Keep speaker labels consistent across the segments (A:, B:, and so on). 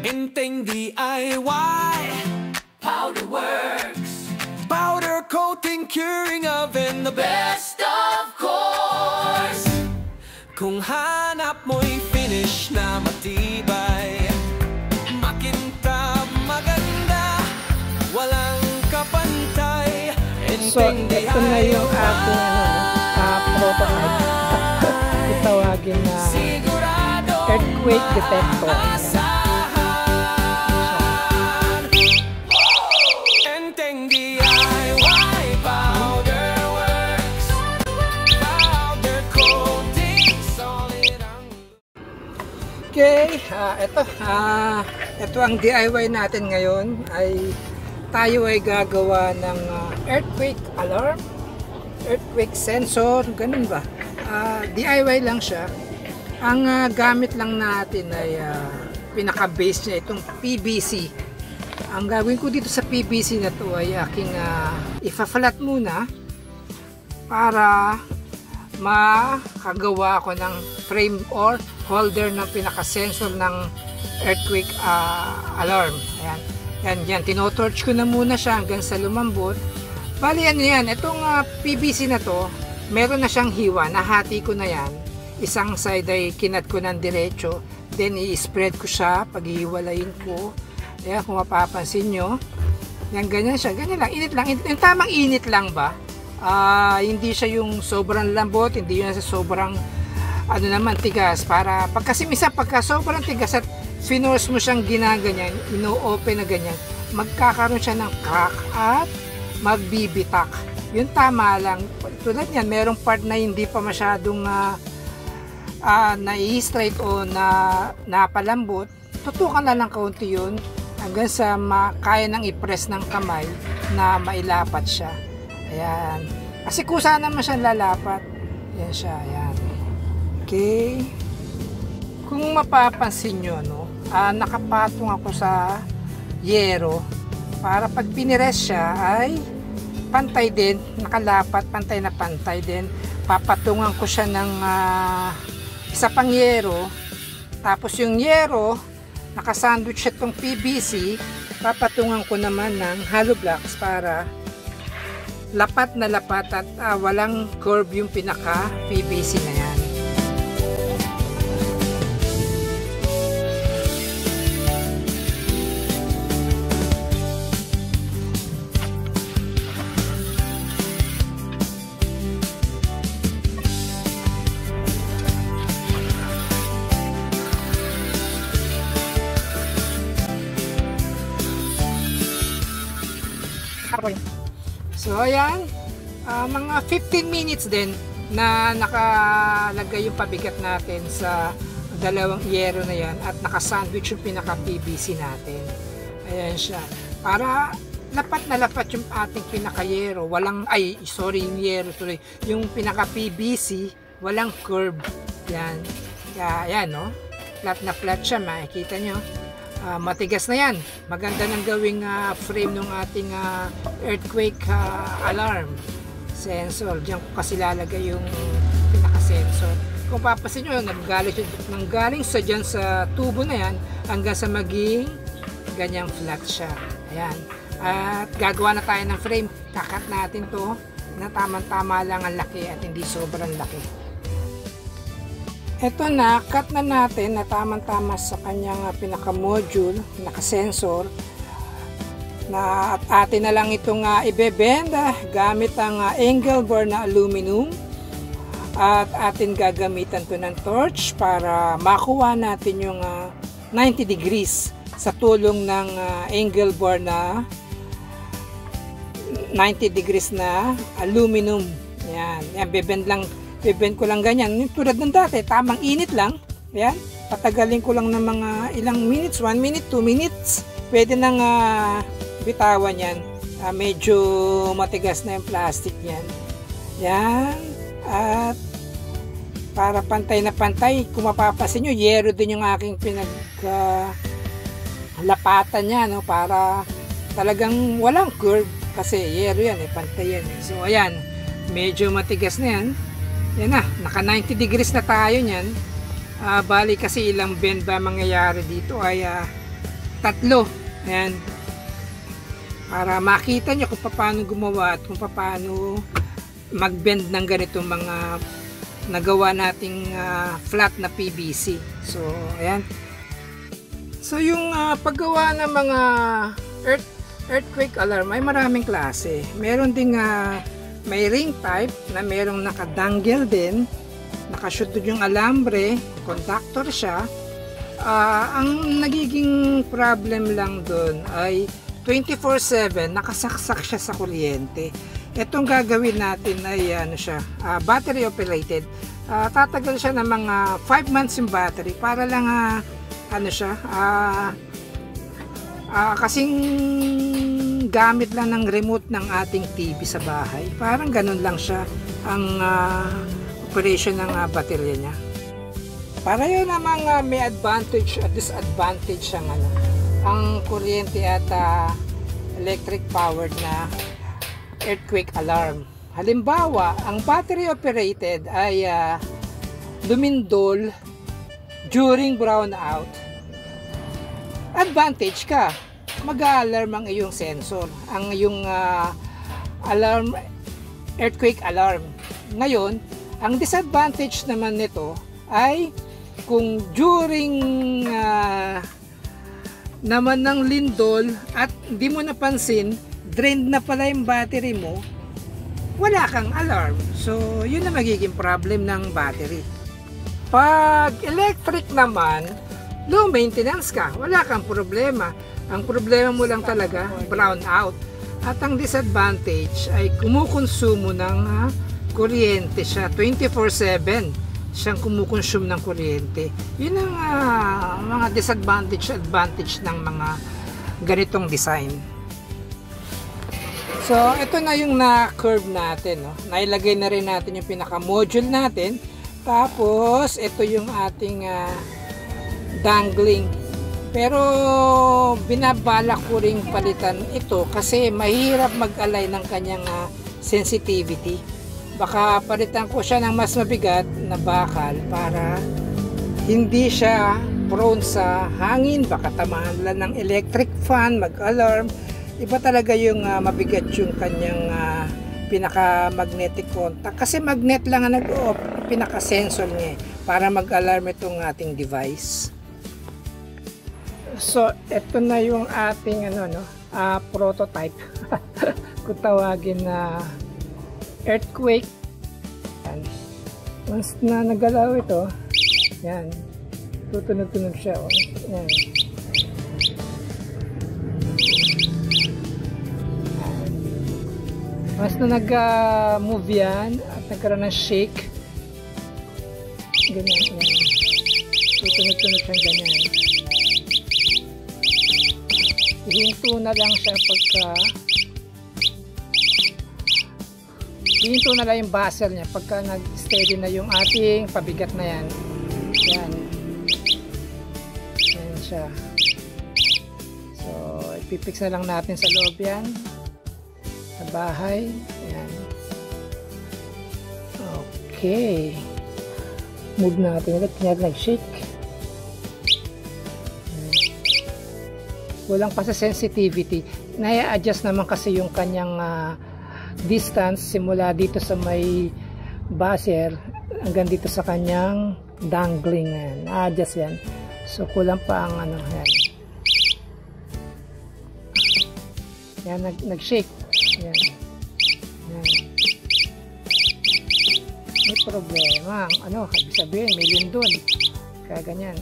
A: Inteng DIY Powder Works. Powder coating, curing oven, the best of course. Kung hanap mo'y finish na matibay, makintab, maganda, walang kapantay.
B: So, ito na yung ating prototype. Itawagin na earthquake detector.
A: Enteng DIY Powder Works. Powder coating, solid ang...
B: Okay, ito ang DIY natin ngayon ay tayo ay gagawa ng earthquake alarm, earthquake sensor, ganun ba? DIY lang siya. Ang gamit lang natin ay pinaka-base niya itong PVC. Ang gagawin ko dito sa PVC na to ay aking ifa-flat muna para makagawa ko ng frame or holder ng pinaka-sensor ng earthquake alarm. Ayan. Yan, tinotorch ko na muna siya hanggang sa lumambot. Bali yan, itong PVC na to, meron na siyang hiwa, nahati ko na yan. Isang side ay kinat ko ng diretso, then i-spread ko siya, paghihiwalayin ko. Ayan, kung mapapansin nyo, yan, ganyan siya, ganyan lang, init lang, yung tamang init lang ba? Hindi siya yung sobrang lambot, hindi yun sa sobrang, ano naman, tigas, para, kasi minsan, pagka sobrang tigas at finorce mo siyang ginaganyan, ino-open na ganyan, magkakaroon siya ng crack at magbibitak. Yung tama lang, tulad yan, merong part na hindi pa masyadong na-i-straight o napalambot, tutukan na lang kaunti yun hanggang sa kaya nang i-press ng kamay na mailapat siya. Ayan. Kasi kusa naman siya lalapat. Ayan siya, ayan. Okay. Kung mapapansin nyo, no, nakapatong ako sa yero para pag pinires siya ay pantay din, nakalapat, pantay na pantay din. Papatungan ko siya ng isa pang yero, tapos yung yero nakasandwich itong PVC, papatungan ko naman ng hollow blocks para lapat na lapat at walang curve yung pinaka PVC na yan. So ayan, mga 15 minutes din na nakalagay yung pabigat natin sa dalawang yero na yan at nakasandwich yung pinaka PVC natin. Ayan siya, para lapat na lapat yung ating pinaka yero, walang, yung yero tuloy, yung pinaka PVC walang curve. Yan, yan, no, flat na flat siya, makikita nyo. Matigas na yan, maganda ng gawing frame ng ating earthquake alarm sensor. Diyan ko kasi lalagay yung pinaka sensor. Kung papasin nyo, nanggaling sa dyan sa tubo na yan hanggang sa maging ganyang flat siya. Ayan, at gagawa na tayo ng frame. Kakat natin to na tamang-tama lang ang laki at hindi sobrang laki. Ito na, cut na natin na tamang-tama sa kanyang pinaka-module, pinaka-sensor. Na at atin na lang itong ibebenda gamit ang angle bar na aluminum. At atin gagamitan to ng torch para makuha natin yung 90 degrees sa tulong ng angle bar na 90 degrees na aluminum. Yan, bebend ko lang ganyan. Tulad ng dati, tamang init lang. Ayan, patagalin ko lang ng mga ilang minutes, 1 minute, 2 minutes. Pwede nang bitawan yan. Medyo matigas na yung plastic yan. Yan. At para pantay na pantay, kung mapapasin nyo, yero din yung aking lapatan niya, no? Para talagang walang curve. Kasi yero yan, pantay yan. So ayan, medyo matigas na yan. Yan na, naka 90 degrees na tayo niyan. Bali kasi ilang bend ba mangyayari dito ay tatlo. Ayan. Para makita nyo kung paano gumawa at kung paano mag-bend ng ganitong mga nagawa nating flat na PVC. So, ayan. So, yung paggawa ng mga earthquake alarm ay maraming klase. Meron ding may ring type na merong nakadangle din. Nakashoot doon yung alambre, conductor siya. Ang nagiging problem lang doon ay 24/7 nakasaksak siya sa kuryente. Itong gagawin natin ay ano siya, battery operated. Tatagal siya ng mga 5 months yung battery para lang ano siya, kasing gamit lang ng remote ng ating TV sa bahay. Parang ganun lang siya ang operation ng baterya niya. Para yun namang may advantage at disadvantage ang kuryente at electric powered na earthquake alarm. Halimbawa, ang battery operated ay lumindol during brownout. Advantage ka, mag-alarm ang iyong sensor, ang iyong alarm, earthquake alarm. Ngayon, ang disadvantage naman nito ay kung during naman ng lindol at hindi mo napansin, drained na pala yung battery mo, wala kang alarm. So, yun na magiging problem ng battery. Pag electric naman, low maintenance ka, wala kang problema. Ang problema mo lang talaga, brown out. At ang disadvantage ay kumukonsumo ng kuryente siya. 24/7 siyang kumukonsume ng kuryente. Yun ang mga advantage ng mga ganitong design. So, ito na yung na-curve natin. No? Nailagay na rin natin yung pinaka-module natin. Tapos, ito yung ating dangling. Pero, binabalak ko ring palitan ito kasi mahirap mag-align ng kanyang sensitivity. Baka palitan ko siya ng mas mabigat na bakal para hindi siya prone sa hangin. Baka tamaan lang ng electric fan, mag-alarm. Iba talaga yung mabigat yung kanyang pinaka-magnetic contact. Kasi magnet lang ang pinaka-sensor niya para mag-alarm itong ating device. So, ito na yung ating prototype. Kung tawagin na earthquake. Yan. Once na nagalaw ito, yan. Tutunog-tunog siya. Oh. Yan. Once na nag-move yan at nagkaroon ng shake, ganyan, yan. Tutunog-tunog siyang ganyan. Hihinto na lang siya hihinto na lang yung buzzer niya pagka nag-steady na yung ating pabigat na yan. Yan. Yan siya. So, ipipix na lang natin sa loob yan. Sa bahay. Yan. Okay. Move natin ulit. Kanya nag-shake. Walang pa sa sensitivity. Nai-adjust naman kasi yung kanyang distance simula dito sa may buzzer hanggang dito sa kanyang dangling. Na-adjust yan. So, kulang pa ang yan. Yan, nag-shake. Yan. Yan. May problema. Ibig sabihin, may lindol. Kaya ganyan.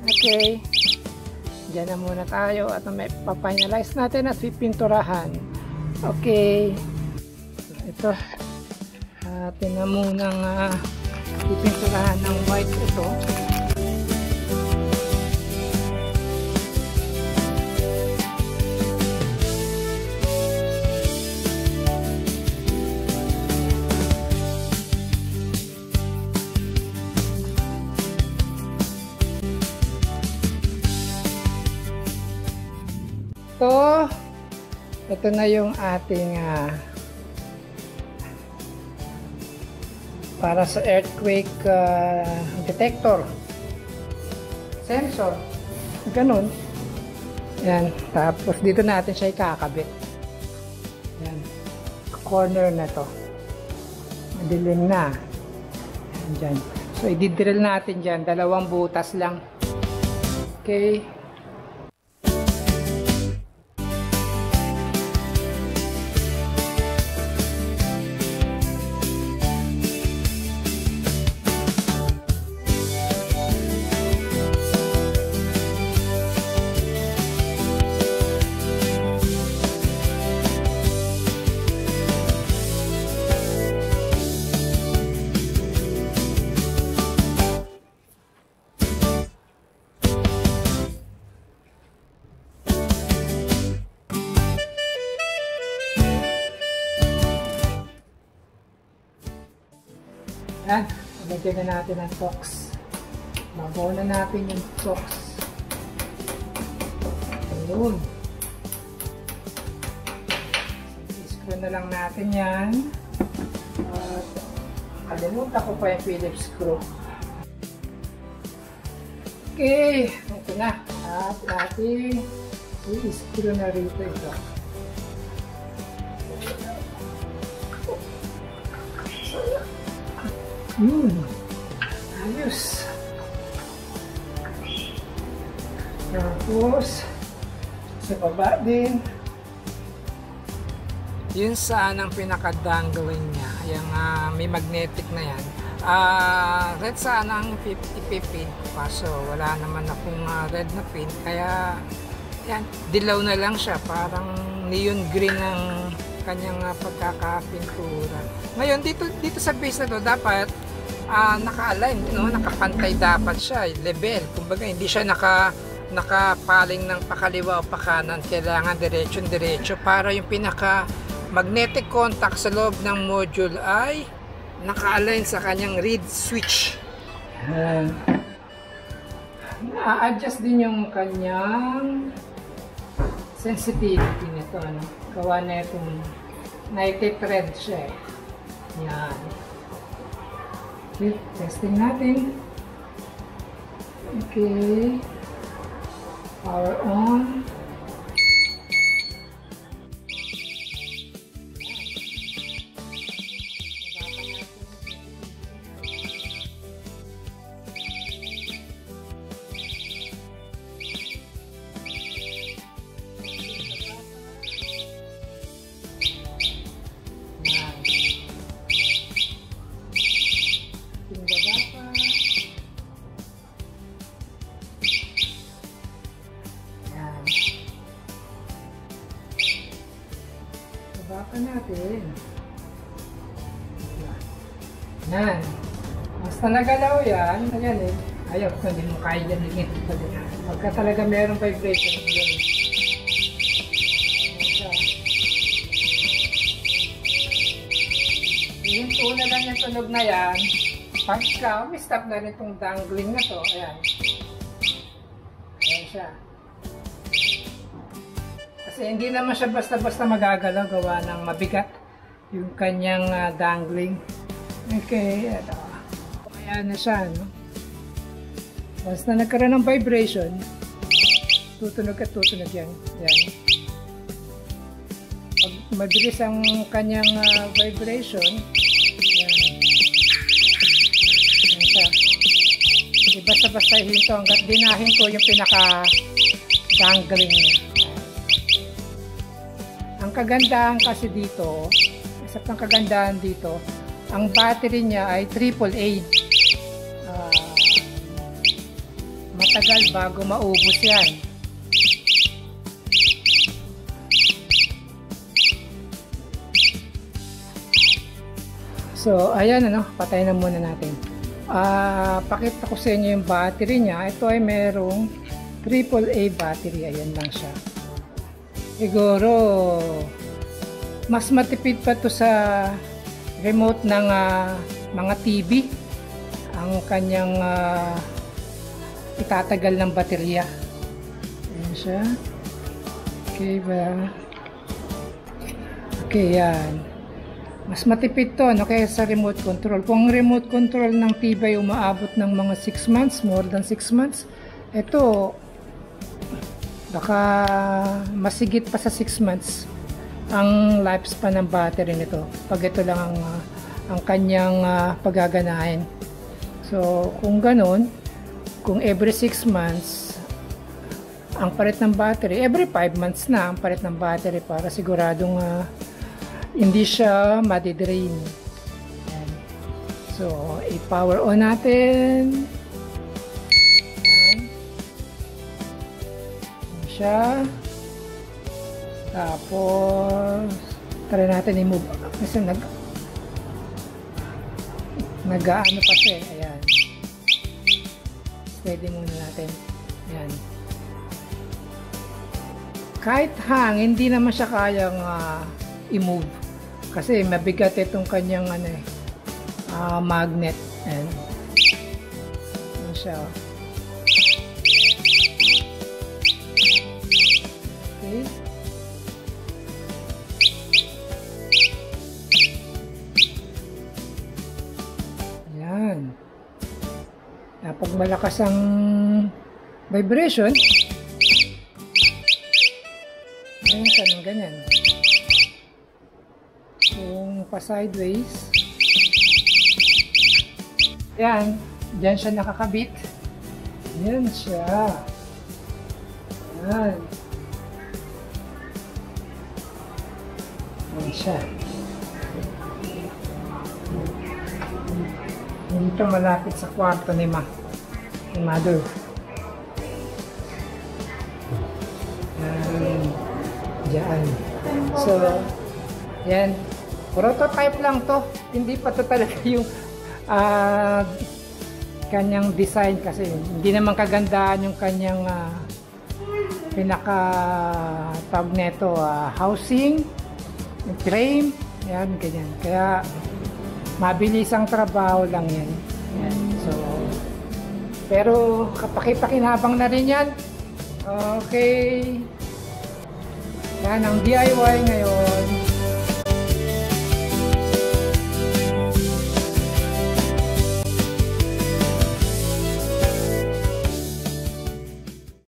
B: Okay. Diyan na muna tayo at may pafinalize natin at pipinturahan. Okay. Ito. Atin na munang pipinturahan ng white ito. Ito na yung ating para sa earthquake detector sensor. Ganon. Yan. Tapos dito natin siya ikakabit. Yan. Corner na to. Madilim na. Yan dyan. So, i-drill natin dyan. 2 butas lang. Okay. Yan, lagyan na natin ang tox. Babaw na natin yung tox. Ayun. I-screw na lang natin yan. At kalimutan ko pa yung Phillips screw. Okay, ito na. At natin i-screw na rito ito. Ayos. Tapos sa baba din. Yun saan ang pinaka-dangling niya. Yung may magnetic na yan. Red sana ang ipipin ko. Kaso wala naman akong red na pin. Kaya yan, dilaw na lang siya. Parang neon green ang kanyang pagkakapintura. Ngayon, dito sa base na to, dapat naka-align, no? Nakapantay dapat siya, level. Kumbaga, hindi siya nakapaling ng pakaliwa o pakanan. Kailangan diretso para yung pinaka-magnetic contact sa loob ng module ay naka-align sa kanyang reed switch. Na-adjust din yung kanyang sensitivity nito, ano? Gawa na itong 90 thread siya. Yan. Okay, testing natin. Okay. Power on. Baka natin. Yan. Basta nagalaw yan. Ayan eh. Ayaw ko, hindi mo kaya dyan din. Pagka talaga mayroong vibration. Yan. Yung tuna lang yung tunog na yan. Pagka, may stop na rin itong dangling na to. Ayan. Ayan siya. Kasi hindi naman siya basta-basta magagalaw, gawa ng mabigat yung kanyang dangling. Okay, ito. Ayan na siya, no? Basta nagkaroon ng vibration, tutunog at tutunog yan. Yan. Pag mabilis ang kanyang vibration, yan. Yan siya. Hindi basta-basta hinto hanggat dinahin ko yung pinaka-dangling niya. Ang kagandahan kasi dito, isa pang kagandahan dito, ang battery niya ay AAA. Matagal bago maubos yan. So, ayan ano, patay na muna natin. Pakita ko sa inyo yung battery niya. Ito ay merong AAA battery. Ayan lang siya. Siguro mas matipid pa to sa remote ng mga TV ang kanyang itatagal ng baterya. Ayan siya. Okay ba? Okay, yan. Mas matipid to, no, kaya sa remote control. Kung remote control ng TV ay umaabot ng mga 6 months, more than 6 months, ito Baka masigit pa sa 6 months ang lifespan ng battery nito pag ito lang ang kanyang paggaganahin. So kung ganun, kung every 6 months ang palit ng battery, every 5 months na ang palit ng battery para siguradong hindi siya madidrain. Ayan. So i-power on natin. Ayan. Ayan siya. Tapos try natin i-move kasi nag-aano pa siya. Ayan. Steady muna natin. Ayan. Kahit hindi naman siya kayang i-move kasi mabigat itong kanyang magnet. Ayan. Ayan siya. Okay. Ayan. Kapag malakas ang vibration, ayan siya ng ganyan. Kung pa-sideways, ayan, dyan siya nakakabit. Ayan siya. Ayan. Ayan siya. Dito malapit sa kwarto ni Mother. Diyan. So, yan. Prototype lang to. Hindi pa to talaga yung kanyang design kasi hindi naman kagandahan yung kanyang pinaka tawag neto housing, frame, yan, ganyan. Kaya mabilis ang trabaho lang yan. Yan. So, pero kapaki-pakinabang na rin yan. Okay. Yan ang DIY ngayon.